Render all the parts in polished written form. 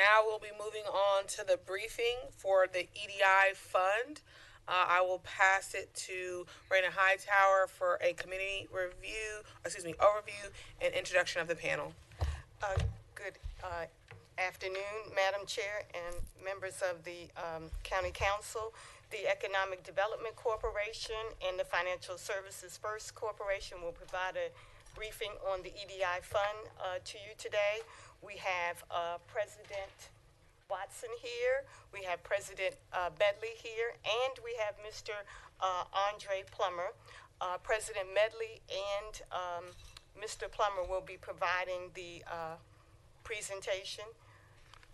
now we'll be moving on to the briefing for the EDI Fund. I will pass it to Raina Hightower for a committee overview and introduction of the panel. Good afternoon, Madam Chair and members of the County Council. The Economic Development Corporation and the Financial Services First Corporation will provide a briefing on the EDI Fund to you today. We have President Watson here, we have President Medley here, and we have Mr. Andre Plummer. President Medley and Mr. Plummer will be providing the presentation.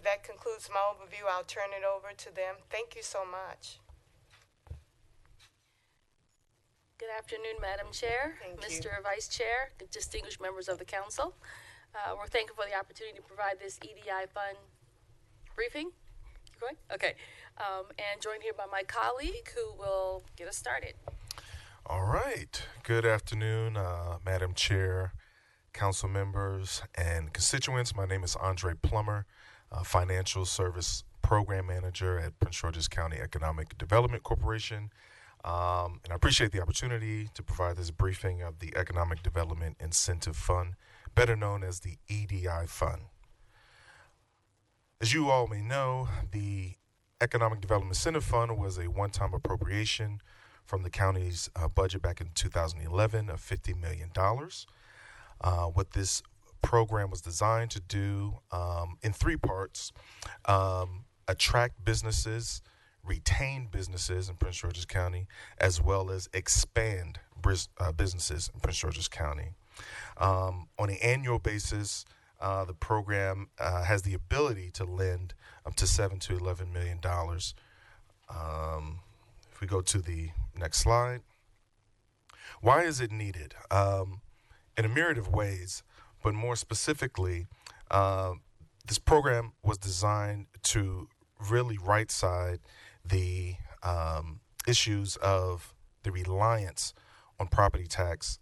That concludes my overview. I'll turn it over to them. Thank you so much. Good afternoon, Madam Chair, Mr. Vice Chair, distinguished members of the Council. We're thankful for the opportunity to provide this EDI Fund briefing. Going? Okay. And joined here by my colleague who will get us started. All right. Good afternoon, Madam Chair, Council members, and constituents. My name is Andre Plummer, Financial Service Program Manager at Prince George's County Economic Development Corporation. And I appreciate the opportunity to provide this briefing of the Economic Development Incentive Fund, better known as the EDI Fund. As you all may know, the Economic Development Incentive Fund was a one-time appropriation from the county's budget back in 2011 of $50 million. What this program was designed to do in three parts: attract businesses, retain businesses in Prince George's County, as well as expand businesses in Prince George's County. On an annual basis, the program has the ability to lend up to $7 to $11 million. If we go to the next slide. Why is it needed? In a myriad of ways, but more specifically, this program was designed to really right-side the issues of the reliance on property tax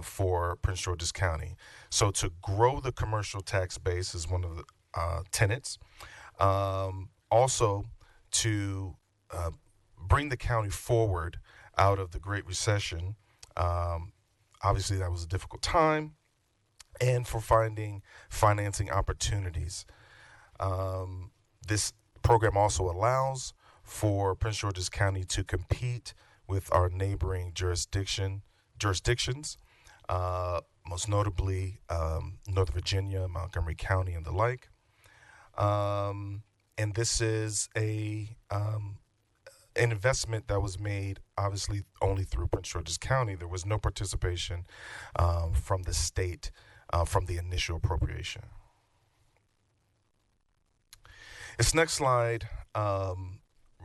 for Prince George's County. So to grow the commercial tax base is one of the tenets. Also to bring the county forward out of the Great Recession. Obviously, that was a difficult time, and for finding financing opportunities. This program also allows for Prince George's County to compete with our neighboring jurisdictions, most notably Northern Virginia, Montgomery County, and the like. And this is an investment that was made, obviously, only through Prince George's County. There was no participation from the state from the initial appropriation. This next slide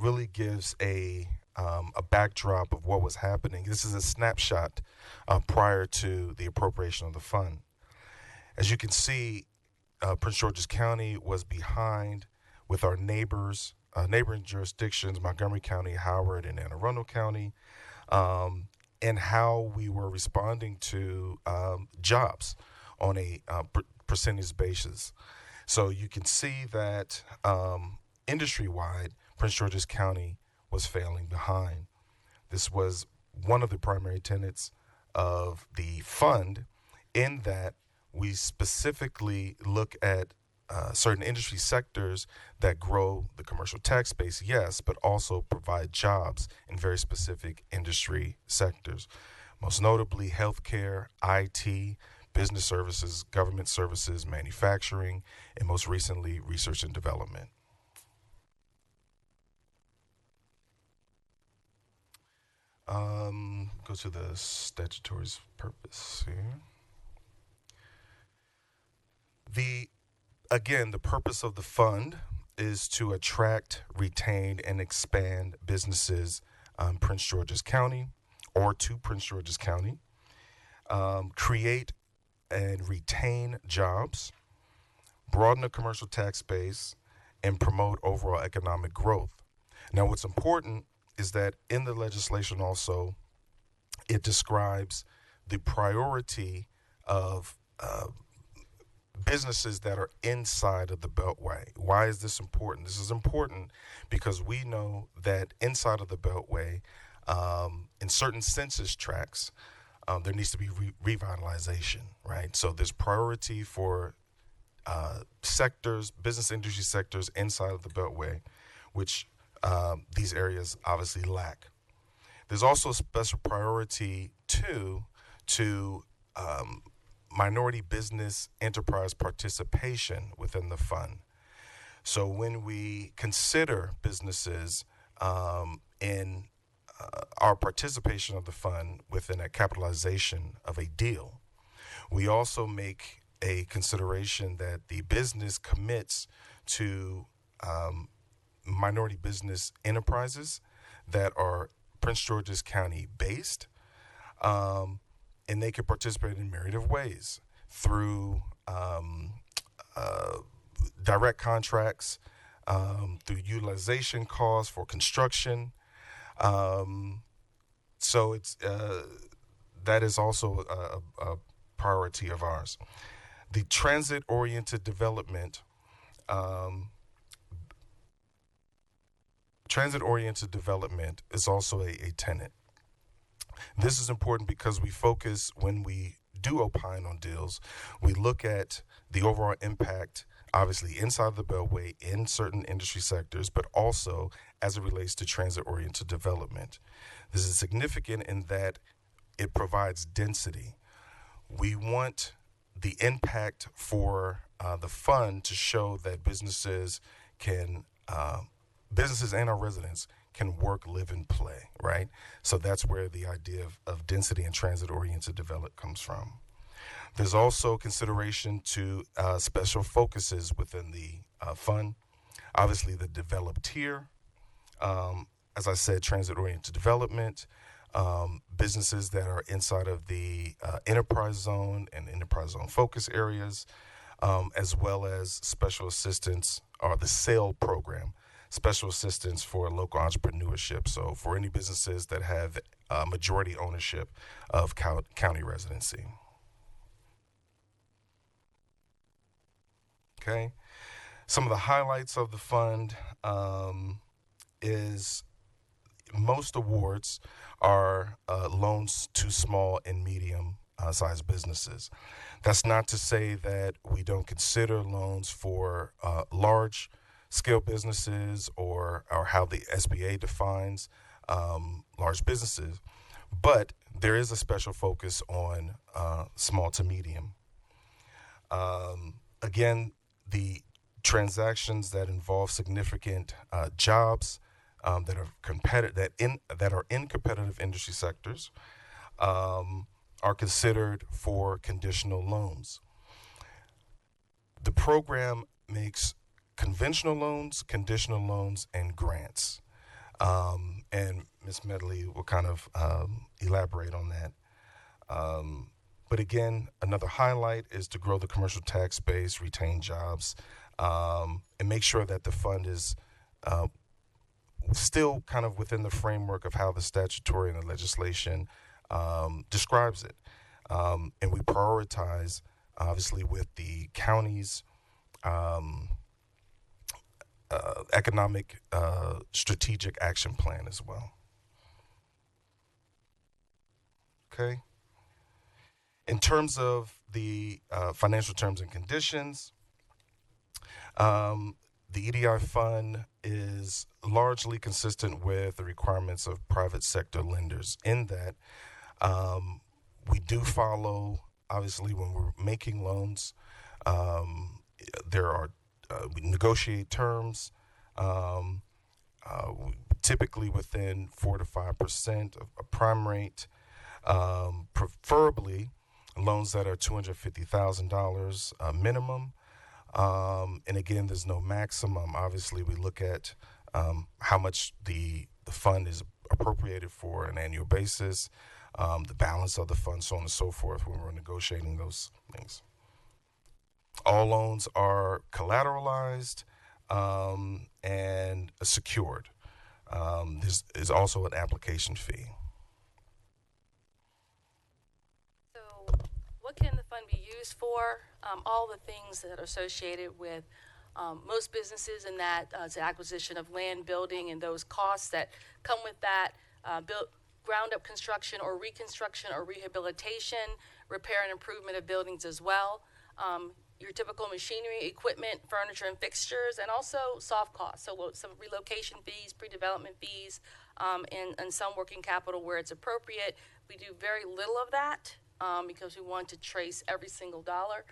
really gives a backdrop of what was happening. This is a snapshot prior to the appropriation of the fund. As you can see, Prince George's County was behind with our neighboring jurisdictions, Montgomery County, Howard, and Anne Arundel County, and how we were responding to jobs on a percentage basis. So you can see that industry-wide, Prince George's County was failing behind. This was one of the primary tenets of the fund, in that we specifically look at certain industry sectors that grow the commercial tax base, yes, but also provide jobs in very specific industry sectors. Most notably, healthcare, IT, business services, government services, manufacturing, and most recently, research and development. Go to the statutory purpose here. Again, the purpose of the fund is to attract, retain, and expand businesses in Prince George's County, or to Prince George's County, create and retain jobs, broaden the commercial tax base, and promote overall economic growth. Now, what's important is that in the legislation also, it describes the priority of businesses that are inside of the Beltway. Why is this important? This is important because we know that inside of the Beltway, in certain census tracts, there needs to be revitalization, right? So there's priority for sectors, business industry sectors inside of the Beltway, which these areas obviously lack. There's also a special priority too to minority business enterprise participation within the fund. So when we consider businesses in our participation of the fund within a capitalization of a deal, we also make a consideration that the business commits to minority business enterprises that are Prince George's County based, and they can participate in a myriad of ways through direct contracts, through utilization costs for construction. So it's that is also a priority of ours. The transit-oriented development. Transit-oriented development is also a tenet. This is important because we focus, when we do opine on deals, we look at the overall impact, obviously inside the Beltway in certain industry sectors, but also as it relates to transit-oriented development. This is significant in that it provides density. We want the impact for the fund to show that businesses and our residents can work, live, and play, right? So that's where the idea of density and transit-oriented development comes from. There's also consideration to special focuses within the fund. Obviously, the developed tier, as I said, transit-oriented development, businesses that are inside of the enterprise zone and enterprise zone focus areas, as well as special assistance or the SAIL program, special assistance for local entrepreneurship. So for any businesses that have majority ownership of county residency. Okay. Some of the highlights of the fund is most awards are loans to small and medium sized businesses. That's not to say that we don't consider loans for large scale businesses or how the SBA defines large businesses, but there is a special focus on small to medium. Again, the transactions that involve significant jobs that are competitive, that are in competitive industry sectors, are considered for conditional loans. The program makes conventional loans, conditional loans, and grants. And Ms. Medley will kind of elaborate on that. But again, another highlight is to grow the commercial tax base, retain jobs, and make sure that the fund is still kind of within the framework of how the statutory and the legislation describes it. And we prioritize, obviously, with the county's economic strategic action plan as well. Okay. In terms of the financial terms and conditions, the EDI Fund is largely consistent with the requirements of private sector lenders in that we do follow, obviously, when we're making loans, we negotiate terms, typically within 4 to 5% of a prime rate, preferably loans that are $250,000 minimum. And again, there's no maximum. Obviously, we look at how much the fund is appropriated for an annual basis, the balance of the fund, so on and so forth, when we're negotiating those things. All loans are collateralized and secured. There's also an application fee. So what can the fund be used used for, all the things that are associated with most businesses, and that is the acquisition of land, building, and those costs that come with that, ground-up construction or reconstruction or rehabilitation, repair and improvement of buildings as well, your typical machinery, equipment, furniture, and fixtures, and also soft costs, so some relocation fees, pre-development fees, and some working capital where it's appropriate. We do very little of that because we want to trace every single dollar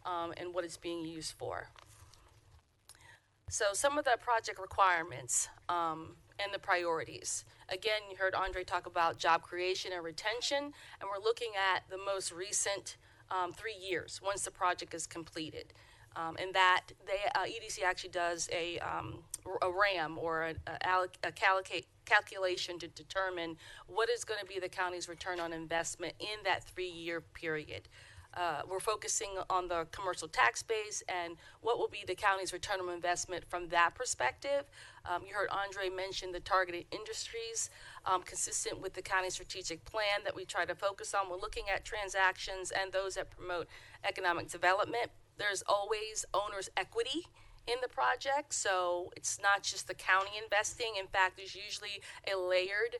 and what it's being used for. So some of the project requirements and the priorities. Again, you heard Andre talk about job creation and retention, and we're looking at the most recent 3 years once the project is completed. And that EDC actually does a RAM or a calculation to determine what is going to be the county's return on investment in that 3-year period. We're focusing on the commercial tax base and what will be the county's return on investment from that perspective. You heard Andre mention the targeted industries consistent with the county strategic plan that we try to focus on. We're looking at transactions and those that promote economic development. There's always owner's equity in the project, so it's not just the county investing. In fact, there's usually a layered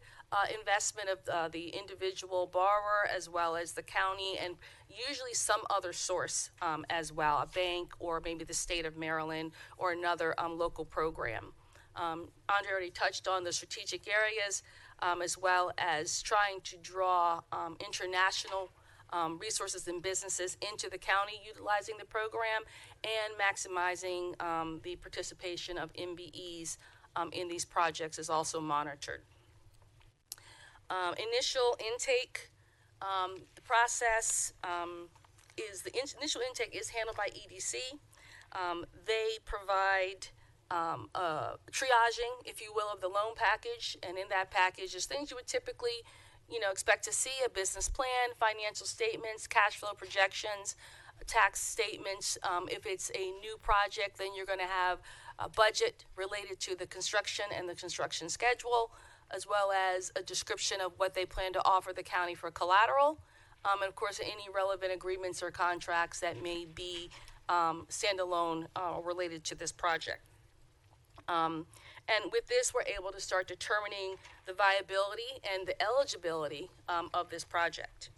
investment of the individual borrower as well as the county, and usually some other source as well, a bank or maybe the state of Maryland or another local program. Andre already touched on the strategic areas as well as trying to draw international resources and businesses into the county utilizing the program, and maximizing the participation of MBEs in these projects is also monitored. Initial intake, the process initial intake is handled by EDC. They provide triaging, if you will, of the loan package, and in that package is things you would typically expect to see: a business plan, financial statements, cash flow projections, tax statements. If it's a new project, then you're going to have a budget related to the construction and the construction schedule, as well as a description of what they plan to offer the county for collateral, and of course any relevant agreements or contracts that may be standalone related to this project. And with this, we're able to start determining the viability and the eligibility of this project.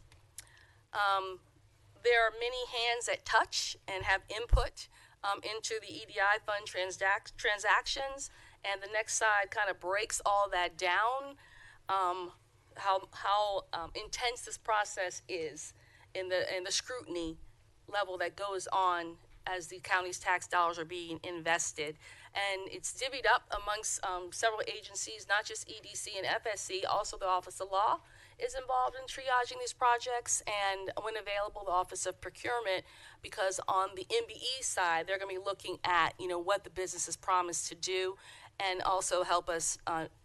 There are many hands that touch and have input into the EDI Fund transactions, and the next slide kind of breaks all that down, how intense this process is in the scrutiny level that goes on as the county's tax dollars are being invested. And it's divvied up amongst several agencies, not just EDC and FSC, also the Office of Law is involved in triaging these projects, and when available, the Office of Procurement, because on the MBE side, they're going to be looking at, what the business has promised to do, and also help us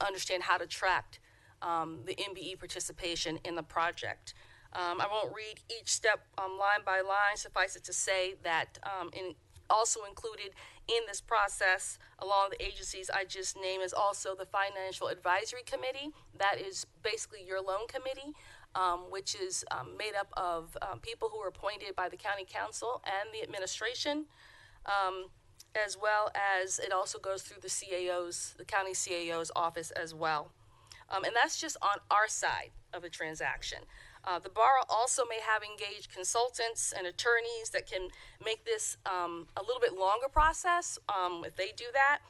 understand how to track the MBE participation in the project. I won't read each step line by line. Suffice it to say that also included in this process, along the agencies I just named, is also the Financial Advisory Committee. That is basically your loan committee, which is made up of people who are appointed by the county council and the administration, as well as it also goes through the county CAO's office as well. And that's just on our side of a transaction. The borrower also may have engaged consultants and attorneys that can make this a little bit longer process if they do that.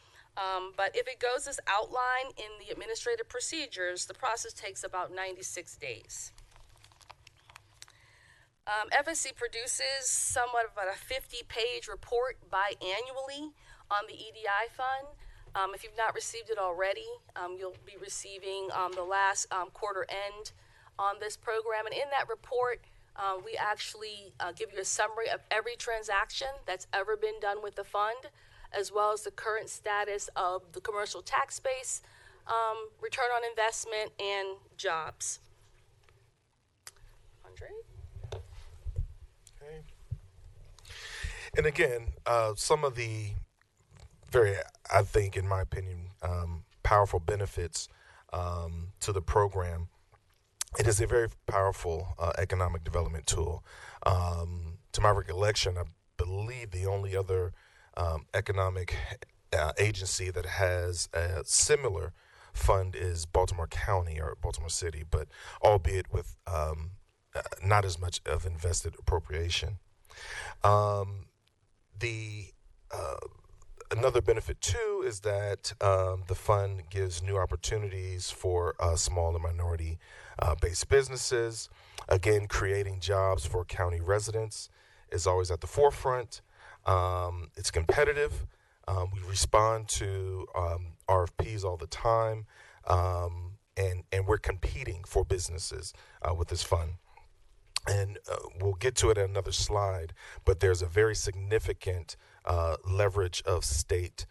But if it goes as outlined in the administrative procedures, the process takes about 96 days. FSC produces somewhat of a 50-page report biannually on the EDI Fund. If you've not received it already, you'll be receiving the last quarter end on this program. And in that report, we actually give you a summary of every transaction that's ever been done with the fund, as well as the current status of the commercial tax base, return on investment, and jobs. Andre? Okay. And again, some of the very, I think, in my opinion, powerful benefits to the program. It is a very powerful economic development tool. to my recollection, I believe the only other economic agency that has a similar fund is Baltimore County or Baltimore City, but albeit with not as much of invested appropriation. The Another benefit too is that the fund gives new opportunities for small and minority based businesses. Again, creating jobs for county residents is always at the forefront. It's competitive. We respond to RFPs all the time, and we're competing for businesses with this fund. And we'll get to it in another slide, but there's a very significant leverage of state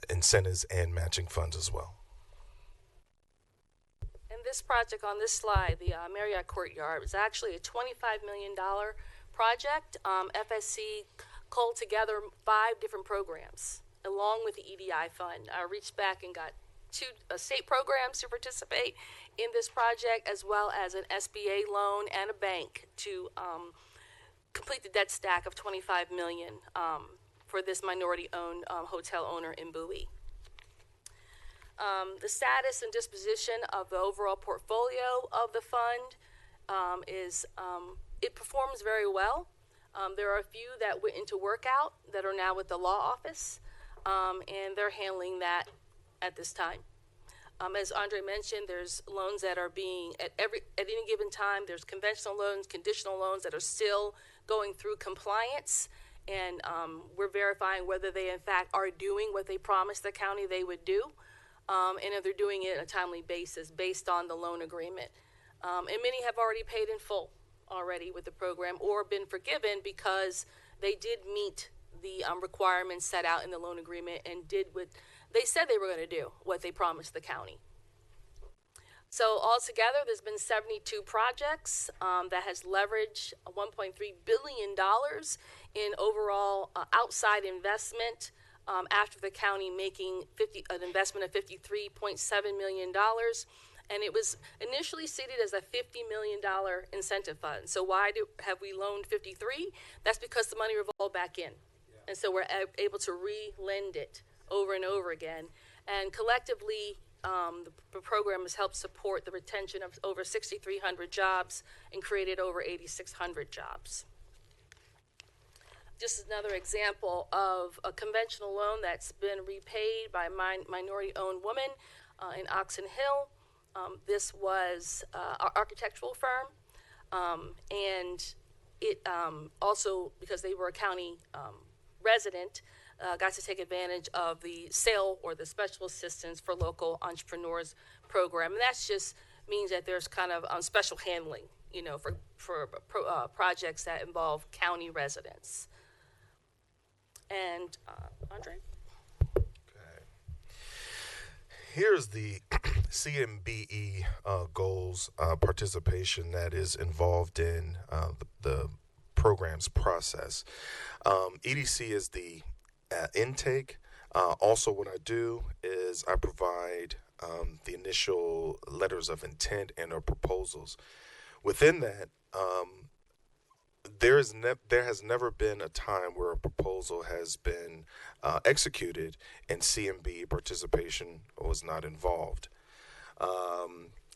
incentives and matching funds as well. And this project on this slide, the Marriott Courtyard, is actually a $25 million project. FSC culled together 5 different programs along with the EDI Fund. I reached back and got 2 state programs to participate in this project, as well as an SBA loan and a bank to complete the debt stack of $25 million for this minority-owned hotel owner in Bowie. The status and disposition of the overall portfolio of the fund is it performs very well. There are a few that went into workout that are now with the law office, and they're handling that at this time. As Andre mentioned, there's loans that are being, at any given time, there's conventional loans, conditional loans that are still going through compliance, and we're verifying whether they in fact are doing what they promised the county they would do, and if they're doing it on a timely basis based on the loan agreement. And many have already paid in full already with the program or been forgiven because they did meet the requirements set out in the loan agreement and did what they said they were going to do, what they promised the county. So altogether, there's been 72 projects that has leveraged $1.3 billion in overall outside investment after the county making an investment of $53.7 million. And it was initially seeded as a $50 million incentive fund. So why have we loaned 53? That's because the money revolved back in. Yeah. And so we're able to re-lend it over and over again. And collectively, the program has helped support the retention of over 6,300 jobs and created over 8,600 jobs. Just another example of a conventional loan that's been repaid by a minority-owned woman in Oxon Hill. This was an architectural firm, and it also, because they were a county resident, got to take advantage of the SAIL, or the Special Assistance for Local Entrepreneurs program. And that just means that there's kind of special handling, you know, for projects that involve county residents. And Andre? Here's the CMBE goals participation that is involved in the program's process. EDC is the intake. Also, what I do is I provide the initial letters of intent and or proposals. Within that, there has never been a time where a proposal has been executed and CMB participation was not involved.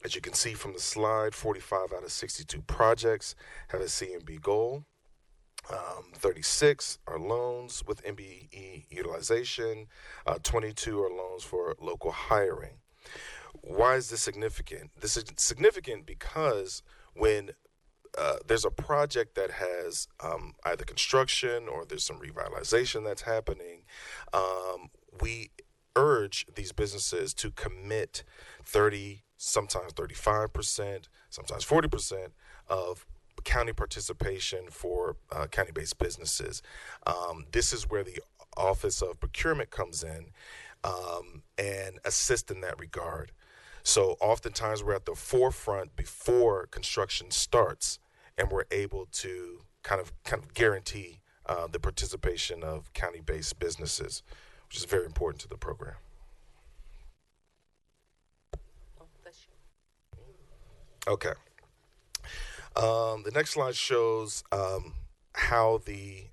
As you can see from the slide, 45 out of 62 projects have a CMB goal. 36 are loans with MBE utilization. 22 are loans for local hiring. Why is this significant? This is significant because when there's a project that has either construction or there's some revitalization that's happening, we urge these businesses to commit 30, sometimes 35%, sometimes 40% of county participation for county-based businesses. This is where the Office of Procurement comes in and assists in that regard. So oftentimes we're at the forefront before construction starts, and we're able to kind of guarantee the participation of county-based businesses, which is very important to the program. Okay. The next slide shows how the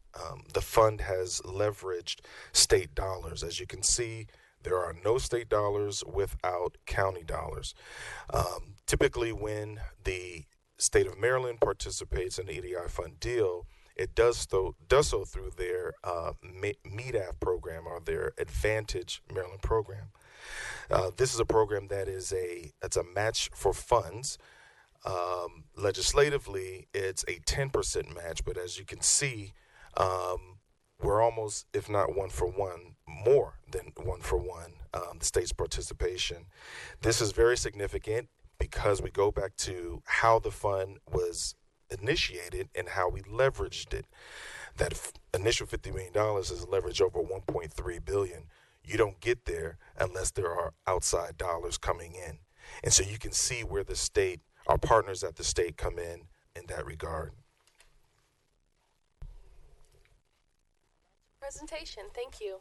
fund has leveraged state dollars. As you can see, there are no state dollars without county dollars. Typically, when the state of Maryland participates in the EDI Fund deal, it does so through their MEDAF program, or their Advantage Maryland program. This is a program that is it's a match for funds. Legislatively, it's a 10% match, but as you can see, we're almost, if not one for one, more than one for one, the state's participation. This is very significant because we go back to how the fund was initiated and how we leveraged it. That initial $50 million is leveraged over $1.3 billion. You don't get there unless there are outside dollars coming in. And so you can see where the state, our partners at the state, come in that regard. Presentation. Thank you.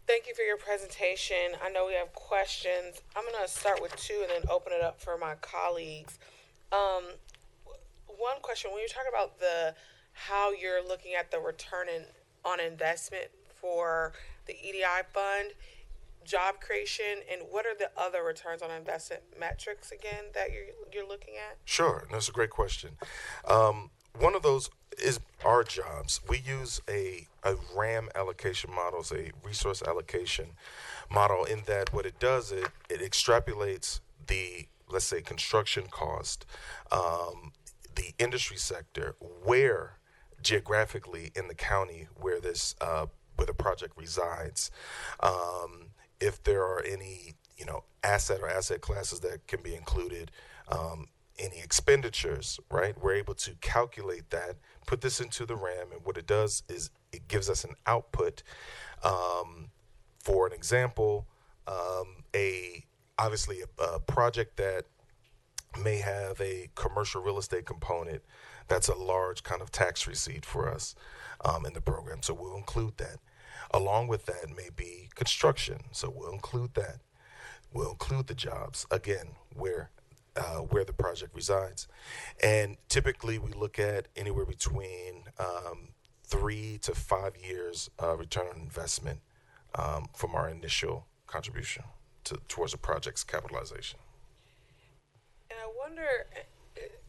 Thank you for your presentation. I know we have questions. I'm going to start with two and then open it up for my colleagues. One question, when you're talking about how you're looking at the return on investment for the EDI fund, job creation, and what are the other returns on investment metrics again that you're looking at? Sure, that's a great question. One of those is our jobs. We use a RAM allocation model, it's a resource allocation model, in that what it does, it extrapolates the, let's say, construction cost, the industry sector, where geographically in the county where where the project resides, if there are any asset or asset classes that can be included, any expenditures, right? We're able to calculate that, put this into the RAM, and what it does is it gives us an output. For an example, obviously a project that may have a commercial real estate component, that's a large kind of tax receipt for us in the program. So we'll include that. Along with that may be construction. So we'll include that. We'll include the jobs, again, where the project resides. And typically we look at anywhere between 3 to 5 years return on investment from our initial contribution towards a project's capitalization. And I wonder,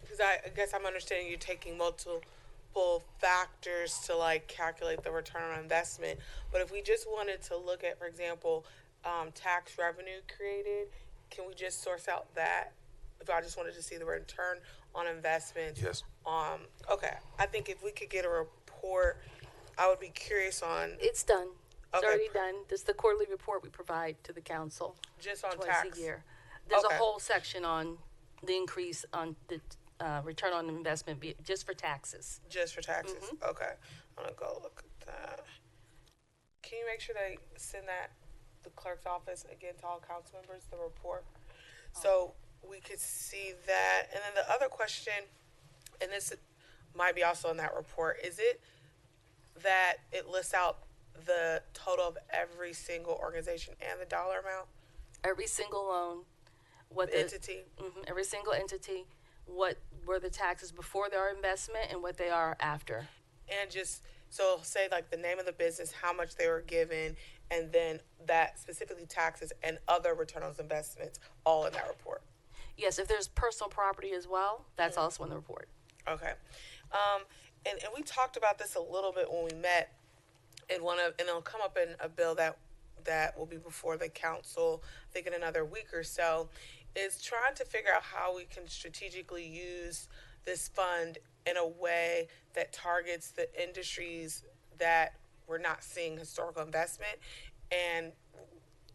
because I guess I'm understanding you're taking multiple factors to calculate the return on investment, but if we just wanted to look at, for example, tax revenue created, can we just source out that? If I just wanted to see the return on investment. Yes. Okay. I think if we could get a report, I would be curious on. It's done. It's Okay. already done. This is the quarterly report we provide to the council. Just on twice tax. a year. There's Okay. a whole section on the increase on the return on investment just for taxes. Just for taxes. Okay. I'm gonna go look at that. Can you make sure they send that the clerk's office again to all council members, the report, so we could see that? And then the other question, and this might be also in that report, is it that it lists out the total of every single organization and the dollar amount? Every single loan, Entity? every single entity, what were the taxes before their investment and what they are after. And just, so say the name of the business, how much they were given, and then that specifically taxes and other return on investments, all in that report. Yes, if there's personal property as well, that's also in the report. Okay. And we talked about this a little bit when we met and it'll come up in a bill that will be before the council, I think in another week or so, is trying to figure out how we can strategically use this fund in a way that targets the industries that we're not seeing historical investment. And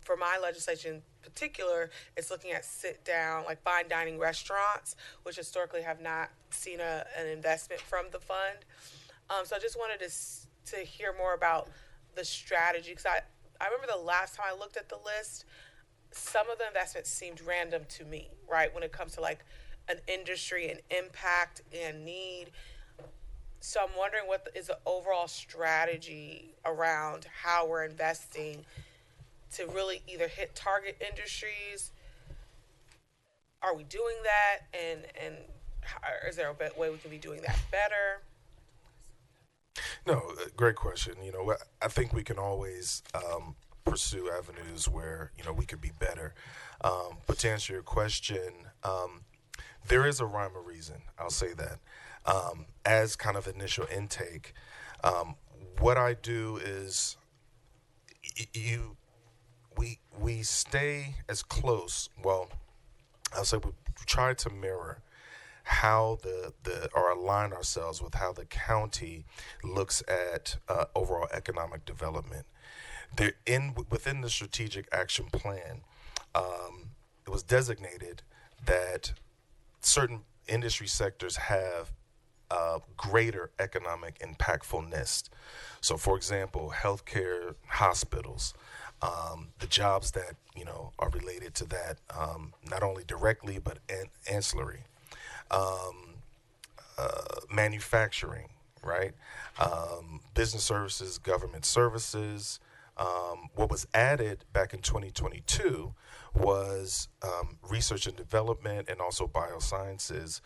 for my legislation in particular, it's looking at sit-down, fine dining restaurants, which historically have not seen an investment from the fund. So I just wanted to hear more about the strategy, because I remember the last time I looked at the list, some of the investments seemed random to me, right, when it comes to an industry and impact and need. So I'm wondering what is the overall strategy around how we're investing to really either hit target industries. Are we doing that? And is there a way we can be doing that better? No, great question. I think we can always pursue avenues where we could be better. But to answer your question, there is a rhyme or reason. I'll say that. As kind of initial intake, what I do is we stay as close. Well, I'll say we try to mirror how or align ourselves with how the county looks at overall economic development. Within the strategic action plan, it was designated that certain industry sectors have greater economic impactfulness. So, for example, healthcare, hospitals, the jobs that are related to that, not only directly but ancillary. Manufacturing, right? Business services, government services. What was added back in 2022 was research and development and also biosciences.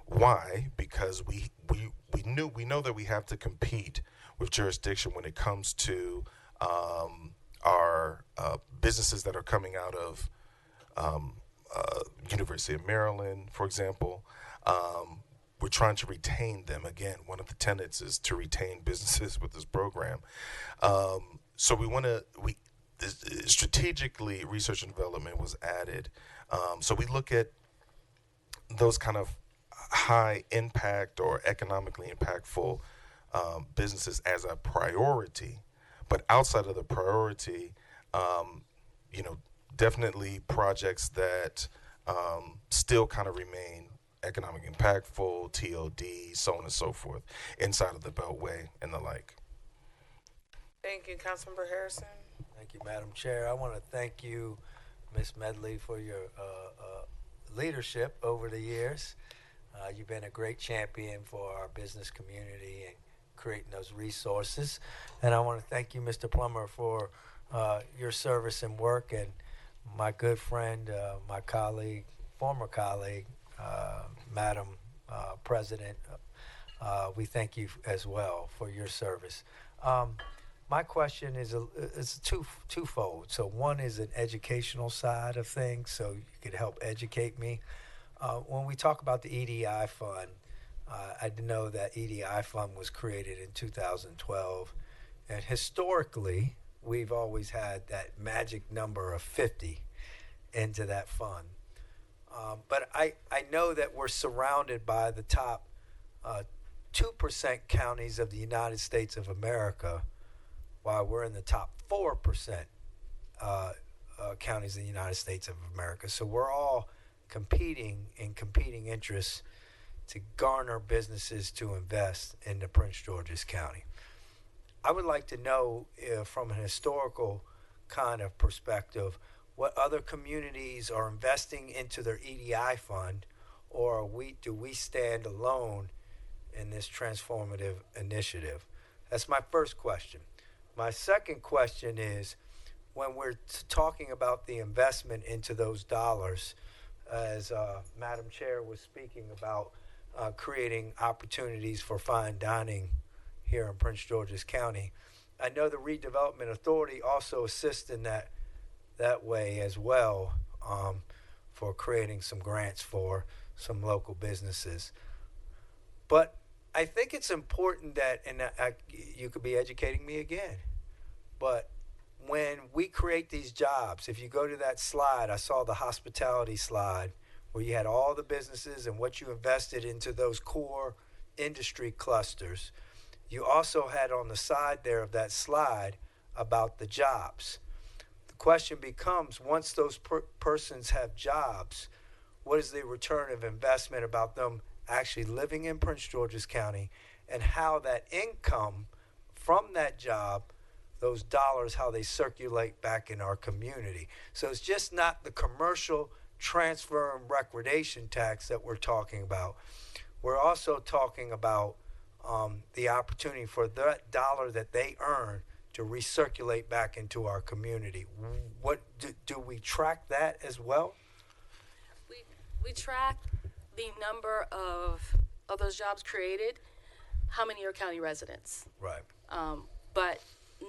Why? Because we know that we have to compete with jurisdiction when it comes to our businesses that are coming out of University of Maryland, for example. We're trying to retain them. Again, one of the tenets is to retain businesses with this program. So strategically, research and development was added. So we look at those kind of high impact or economically impactful businesses as a priority. But outside of the priority, definitely projects that still kind of remain economic impactful, TOD, so on and so forth, inside of the Beltway and the like. Thank you, Councilmember Harrison. Thank you, Madam Chair. I want to thank you, Ms. Medley, for your leadership over the years. You've been a great champion for our business community and creating those resources. And I want to thank you, Mr. Plummer, for your service and work, and my good friend, my colleague, former colleague, Madam President, we thank you as well for your service. My question is twofold. So one is an educational side of things, so you could help educate me. When we talk about the EDI Fund, I know that EDI Fund was created in 2012, and historically, we've always had that magic number of 50 into that fund. But I know that we're surrounded by the top 2% counties of the United States of America, while we're in the top 4% counties in the United States of America. So we're all competing interests to garner businesses to invest into Prince George's County. I would like to know, from an historical kind of perspective, what other communities are investing into their EDI fund, or do we stand alone in this transformative initiative? That's my first question. My second question is, when we're talking about the investment into those dollars, as Madam Chair was speaking about creating opportunities for fine dining here in Prince George's County, I know the Redevelopment Authority also assists in that way as well, for creating some grants for some local businesses. But I think it's important that, and you could be educating me again, but when we create these jobs, if you go to that slide, I saw the hospitality slide where you had all the businesses and what you invested into those core industry clusters. You also had on the side there of that slide about the jobs. The question becomes, once those persons have jobs, what is the return of investment about them actually living in Prince George's County, and how that income from that job, those dollars, how they circulate back in our community. So it's just not the commercial transfer and recordation tax that we're talking about. We're also talking about the opportunity for that dollar that they earn to recirculate back into our community. What do we track that as well? We track the number of those jobs created, how many are county residents? Right. But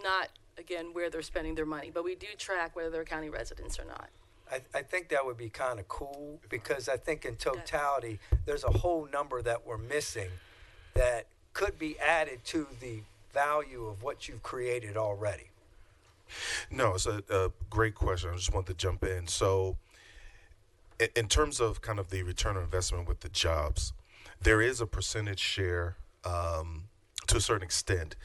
not, again, where they're spending their money. But we do track whether they're county residents or not. I think that would be kind of cool because I think in totality, there's a whole number that we're missing that could be added to the value of what you've created already. No, it's a great question. I just want to jump in. So, in terms of kind of the return on investment with the jobs, there is a percentage share to a certain extent.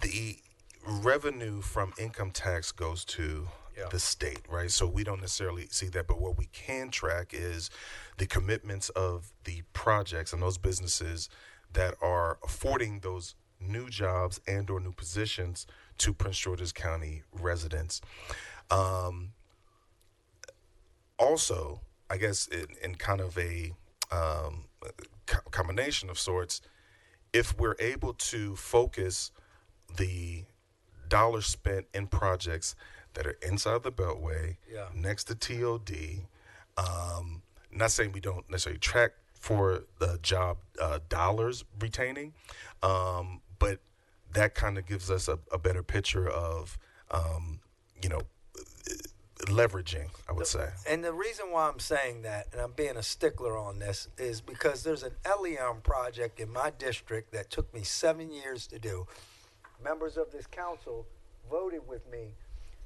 The revenue from income tax goes to the state, right? So we don't necessarily see that, but what we can track is the commitments of the projects and those businesses that are affording those new jobs and or new positions to Prince George's County residents. Also, I guess in kind of a combination of sorts, if we're able to focus the dollars spent in projects that are inside the Beltway, next to TOD, not saying we don't necessarily track for the job dollars retaining, but that kind of gives us a better picture of, leveraging, I would say. And the reason why I'm saying that, and I'm being a stickler on this, is because there's an LEM project in my district that took me 7 years to do. Members of this council voted with me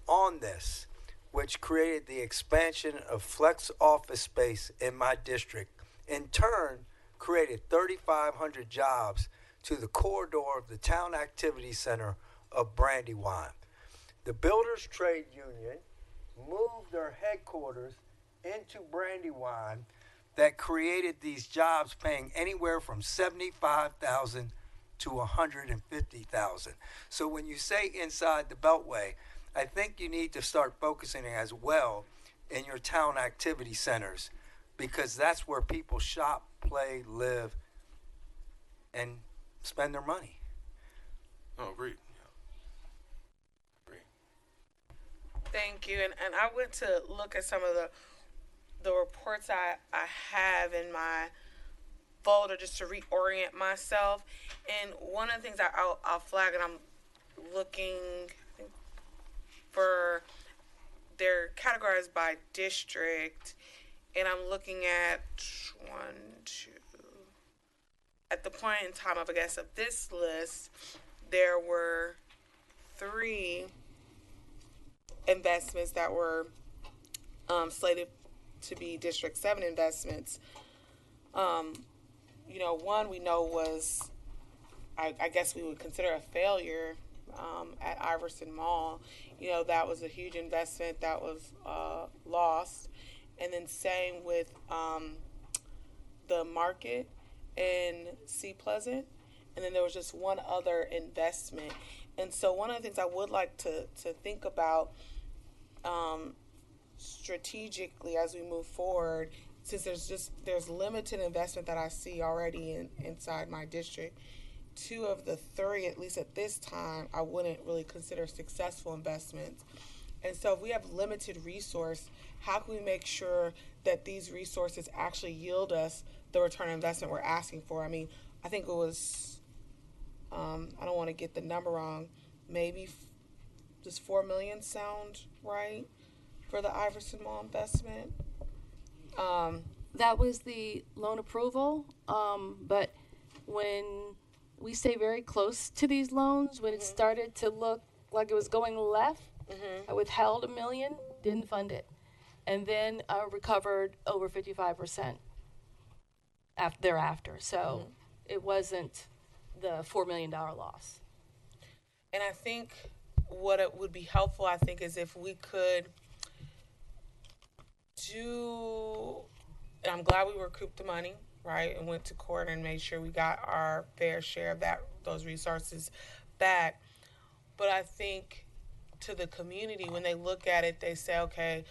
on this, which created the expansion of flex office space in my district. In turn, created 3,500 jobs to the corridor of the Town Activity Center of Brandywine. The Builders Trade Union moved their headquarters into Brandywine that created these jobs paying anywhere from $75,000 to $150,000. So when you say inside the Beltway, I think you need to start focusing as well in your town activity centers, because that's where people shop, play, live, and spend their money. Oh, agreed. Thank you. And I went to look at some of the reports I have in my folder just to reorient myself. And one of the things I'll flag, and I'm looking for, they're categorized by district, and I'm looking at at the point in time of, I guess, of this list, there were 3 investments that were slated to be District 7 investments. One we know was, I guess we would consider a failure at Iverson Mall. That was a huge investment that was lost. And then same with the market in Sea Pleasant. And then there was just one other investment. And so one of the things I would like to think about strategically as we move forward, since there's limited investment that I see already inside my district. 2 of the 3, at least at this time, I wouldn't really consider successful investments. And so if we have limited resource, how can we make sure that these resources actually yield us the return on investment we're asking for? I mean, I think it was, I don't want to get the number wrong, maybe does $4 million sound right for the Iverson Mall investment? That was the loan approval, but when we stay very close to these loans, when it started to look like it was going left, I withheld $1 million, didn't fund it, and then recovered over 55% thereafter. So it wasn't the $4 million loss. And I think what it would be helpful, I think, is if we could and I'm glad we recouped the money, right, and went to court and made sure we got our fair share of those resources back. But I think to the community, when they look at it, they say, okay,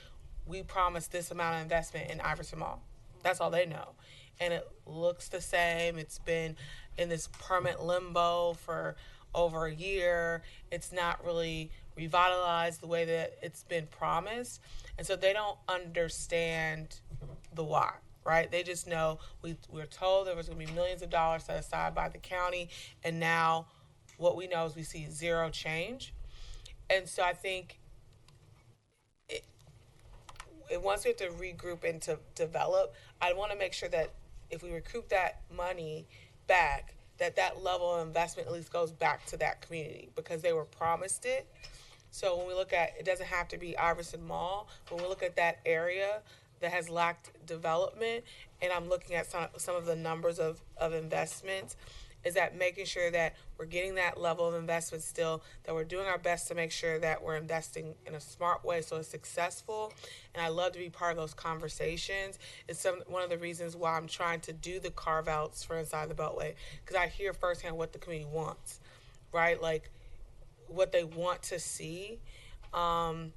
we promised this amount of investment in Iverson Mall. That's all they know. And it looks the same. It's been in this permanent limbo for over a year. It's not really revitalized the way that it's been promised. And so they don't understand the why, right? They just know we're told there was going to be millions of dollars set aside by the county, and now what we know is we see zero change. And so I think once we have to regroup and to develop, I want to make sure that if we recoup that money back, that level of investment at least goes back to that community because they were promised it. So when we look at, it doesn't have to be Iverson Mall, when we look at that area that has lacked development, and I'm looking at some of the numbers of investments, is that making sure that we're getting that level of investment still, that we're doing our best to make sure that we're investing in a smart way so it's successful. And I love to be part of those conversations. It's one of the reasons why I'm trying to do the carve-outs for Inside the Beltway, because I hear firsthand what the community wants, right? Like, what they want to see. And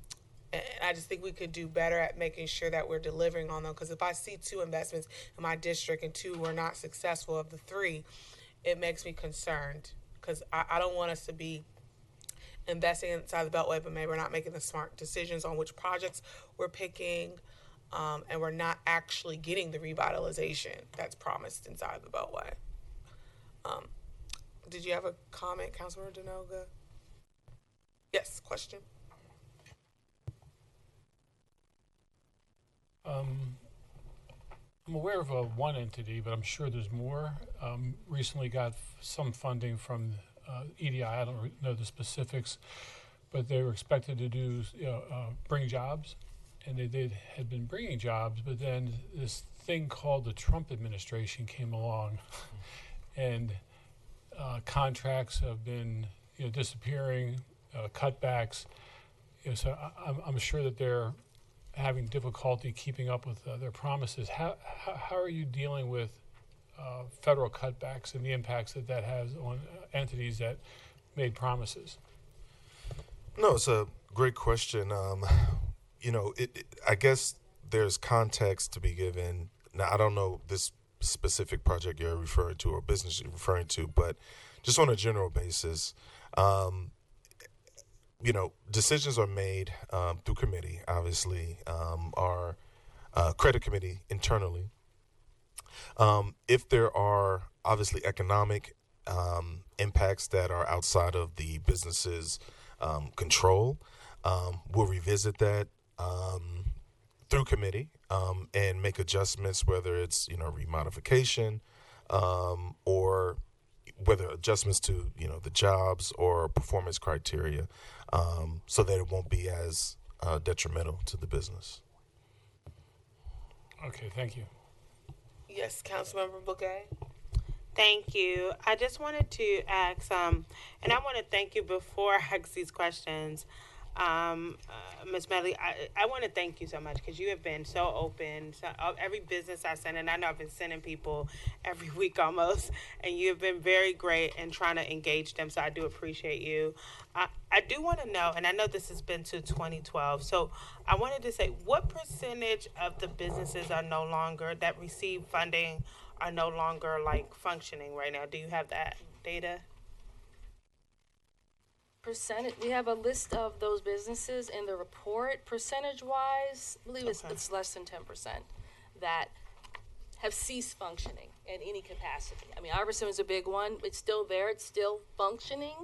I just think we could do better at making sure that we're delivering on them. Because if I see 2 investments in my district and 2 were not successful of the 3, it makes me concerned. Because I don't want us to be investing inside the Beltway, but maybe we're not making the smart decisions on which projects we're picking. And we're not actually getting the revitalization that's promised inside the Beltway. Did you have a comment, Councilmember Denoga? Yes, question. I'm aware of one entity, but I'm sure there's more. Recently got some funding from EDI. I don't know the specifics, but they were expected to do bring jobs, and they had been bringing jobs. But then this thing called the Trump administration came along, and contracts have been disappearing, cutbacks. So I'm sure that they're having difficulty keeping up with their promises. How are you dealing with federal cutbacks and the impacts that has on entities that made promises? No, it's a great question. I guess there's context to be given. Now, I don't know this specific project you're referring to or business you're referring to, but just on a general basis, decisions are made through committee, obviously, our credit committee internally. If there are obviously economic impacts that are outside of the business's control, we'll revisit that through committee and make adjustments, whether it's remodification or whether adjustments to the jobs or performance criteria, so that it won't be as detrimental to the business. Okay, thank you. Yes, Councilmember Bouquet. Thank you. I just wanted to ask, and I want to thank you before I ask these questions. Ms. Medley, I want to thank you so much because you have been so open. So, every business I send, and I know I've been sending people every week almost, and you have been very great in trying to engage them, so I do appreciate you. I do want to know, and I know this has been to 2012, so I wanted to say, what percentage of the businesses that receive funding are no longer functioning right now? Do you have that data? Percentage, we have a list of those businesses in the report. Percentage wise, I believe it's less than 10% that have ceased functioning in any capacity. I mean, Iverson is a big one. It's still there. It's still functioning,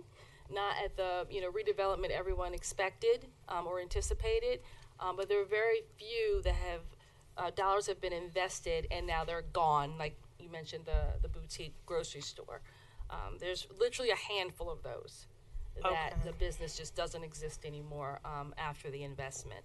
not at the redevelopment everyone expected or anticipated. But there are very few that have dollars have been invested and now they're gone. Like you mentioned, the boutique grocery store. There's literally a handful of those that the business just doesn't exist anymore after the investment.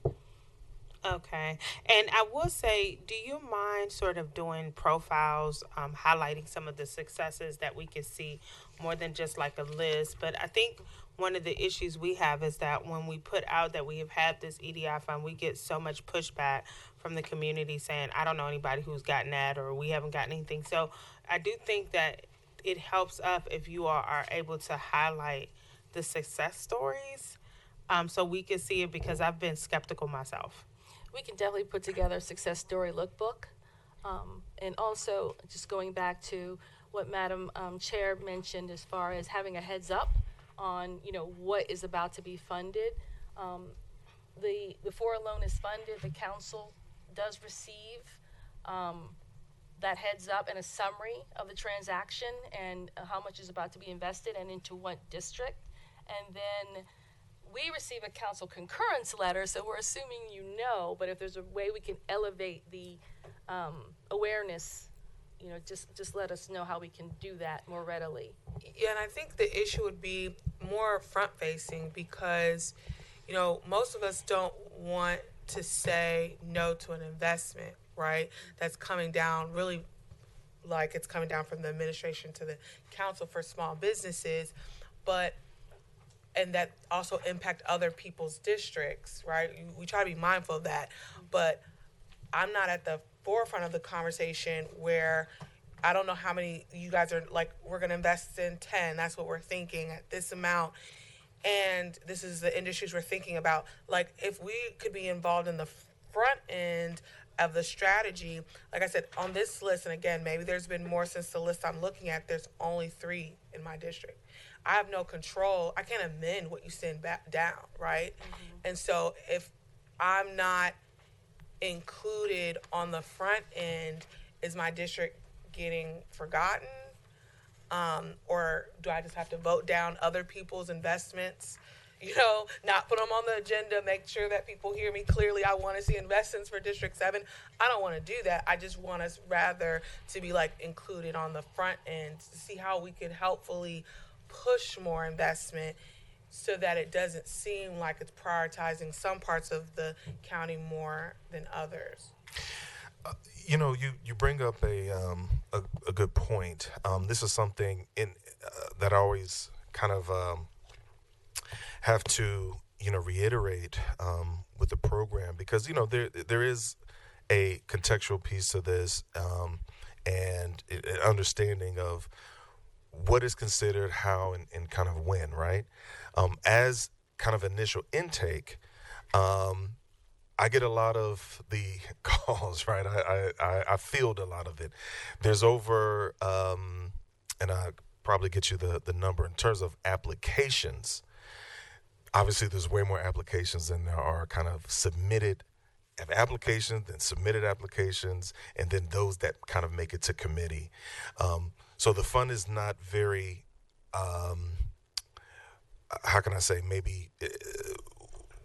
Okay. And I will say, do you mind sort of doing profiles, highlighting some of the successes that we can see more than just like a list? But I think one of the issues we have is that when we put out that we have had this EDI fund, we get so much pushback from the community saying, I don't know anybody who's gotten that, or we haven't gotten anything. So I do think that it helps us if you all are able to highlight the success stories so we can see it, because I've been skeptical myself. We can definitely put together a success story lookbook. And also, just going back to what Madam Chair mentioned as far as having a heads up on, what is about to be funded. Before a loan is funded, the council does receive that heads up and a summary of the transaction and how much is about to be invested and into what district. And then we receive a council concurrence letter, so we're assuming you know, but if there's a way we can elevate the awareness, just let us know how we can do that more readily. Yeah, and I think the issue would be more front-facing because, most of us don't want to say no to an investment, right? That's coming down really like it's coming down from the administration to the council for small businesses, and that also impact other people's districts, right? We try to be mindful of that, but I'm not at the forefront of the conversation where I don't know how many you guys are like, we're going to invest in 10. That's what we're thinking at this amount. And this is the industries we're thinking about. Like, if we could be involved in the front end of the strategy, like I said, on this list, and again, maybe there's been more since the list I'm looking at, there's only 3 in my district. I have no control. I can't amend what you send back down, right? Mm-hmm. And so if I'm not included on the front end, is my district getting forgotten? Or do I just have to vote down other people's investments? Not put them on the agenda, make sure that people hear me clearly. I want to see investments for District 7. I don't want to do that. I just want us rather to be included on the front end to see how we can helpfully push more investment so that it doesn't seem like it's prioritizing some parts of the county more than others. You bring up a good point. This is something that I always kind of have to reiterate with the program because there is a contextual piece to this and an understanding of what is considered how and kind of when, right? As kind of initial intake, I get a lot of the calls, right? I field a lot of it. There's over, and I probably get you the number in terms of applications. Obviously, there's way more applications than there are kind of submitted applications, then submitted applications, and then those that kind of make it to committee. So the fund is not very, how can I say, maybe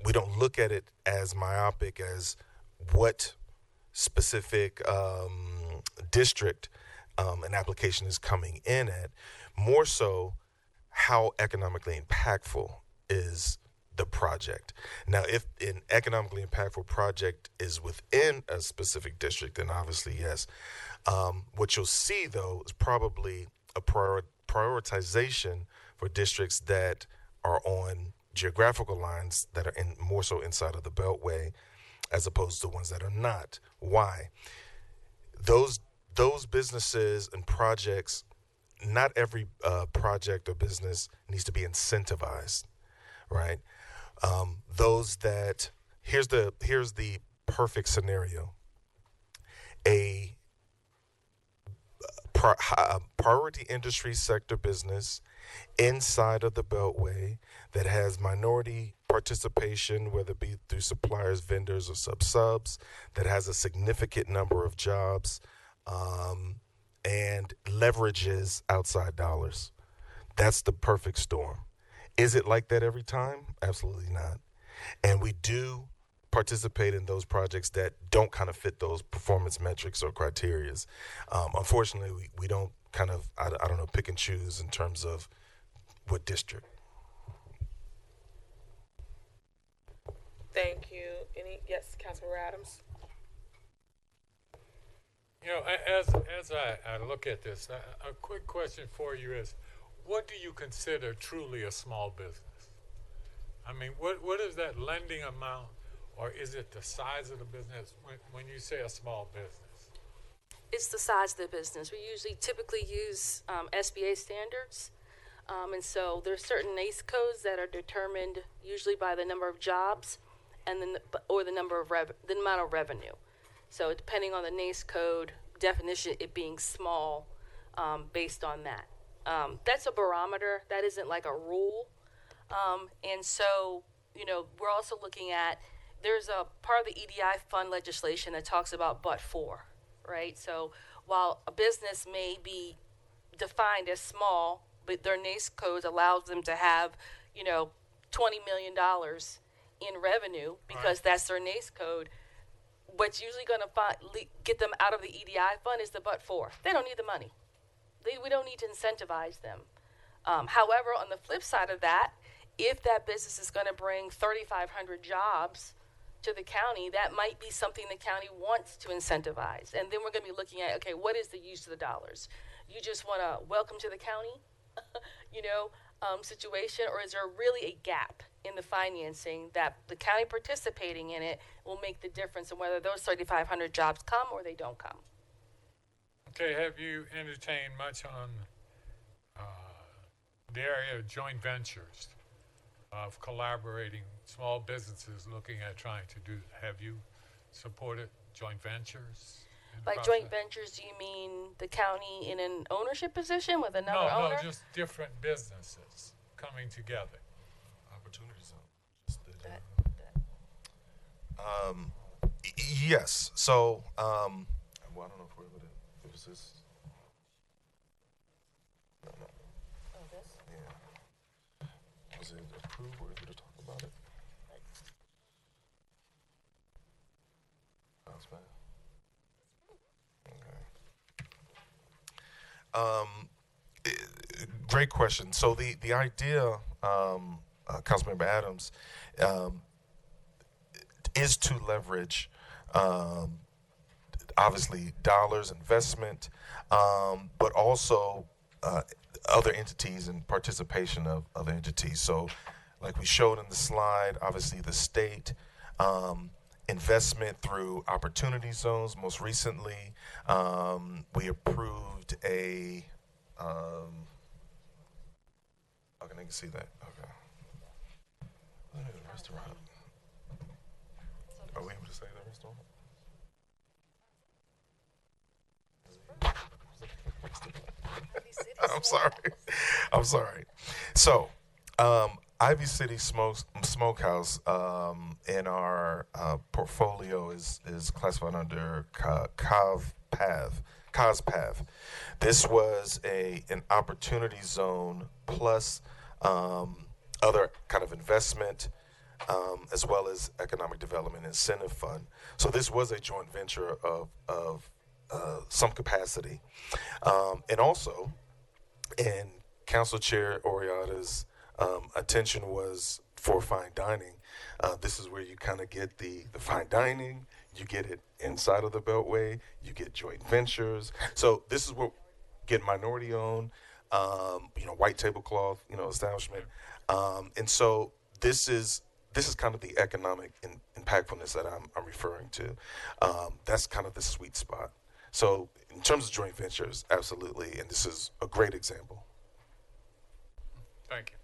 we don't look at it as myopic as what specific district an application is coming in at, more so how economically impactful is the project. Now, if an economically impactful project is within a specific district, then obviously, yes. What you'll see, though, is probably a prioritization for districts that are on geographical lines that are more so inside of the Beltway as opposed to ones that are not. Why? Those businesses and projects, not every project or business needs to be incentivized, right? Those that here's the perfect scenario. A priority industry sector business inside of the Beltway that has minority participation, whether it be through suppliers, vendors, or subs, that has a significant number of jobs, and leverages outside dollars. That's the perfect storm. Is it like that every time? Absolutely not. And we do participate in those projects that don't kind of fit those performance metrics or criterias. Unfortunately, we don't kind of, I don't know, pick and choose in terms of what district. Thank you. Yes, Councilmember Adams? As I look at this, a quick question for you is, what do you consider truly a small business? I mean, what is that lending amount, or is it the size of the business when you say a small business? It's the size of the business. We usually typically use SBA standards. And so there's certain NACE codes that are determined usually by the number of jobs and or the amount of revenue. So depending on the NACE code definition, it being small based on that. That's a barometer. That isn't like a rule. And so, we're also looking at, there's a part of the EDI Fund legislation that talks about but for, right? So while a business may be defined as small, but their NACE code allows them to have, $20 million in revenue because that's their NACE code. What's usually going to get them out of the EDI fund is the but for. They don't need the money. We don't need to incentivize them. However, on the flip side of that, if that business is going to bring 3,500 jobs to the county, that might be something the county wants to incentivize. And then we're going to be looking at, okay, what is the use of the dollars? You just want to welcome to the county, situation, or is there really a gap in the financing that the county participating in it will make the difference in whether those 3,500 jobs come or they don't come? Okay, have you entertained much on the area of joint ventures, of collaborating small businesses looking at trying to do? Have you supported joint ventures? Like joint ventures, do you mean the county in an ownership position with another owner? No, just different businesses coming together. Opportunities. Yes. So, well, I don't know if we're able to. It was this. No. Oh, this? Yeah. Was it approved or did it talk about it? That's bad. Okay. Great question. So the idea, Councilmember Adams, is to leverage, obviously, dollars, investment, but also other entities and participation of other entities. So, like we showed in the slide, obviously the state, investment through opportunity zones. Most recently, we approved a. Okay, I can see that. Okay. Restaurant. Are we able to say that restaurant? I'm sorry. So, Ivy City Smokehouse in our portfolio is classified under COSPAV. This was an opportunity zone plus other kind of investment, as well as economic development incentive fund. So this was a joint venture of some capacity, and also, and Council Chair Oriada's attention was for fine dining. This is where you kind of get the fine dining. You get it inside of the Beltway. You get joint ventures. So this is what get minority owned, white tablecloth, establishment. And so this is kind of the economic impactfulness that I'm referring to. That's kind of the sweet spot. So in terms of joint ventures, absolutely, and this is a great example. Thank you.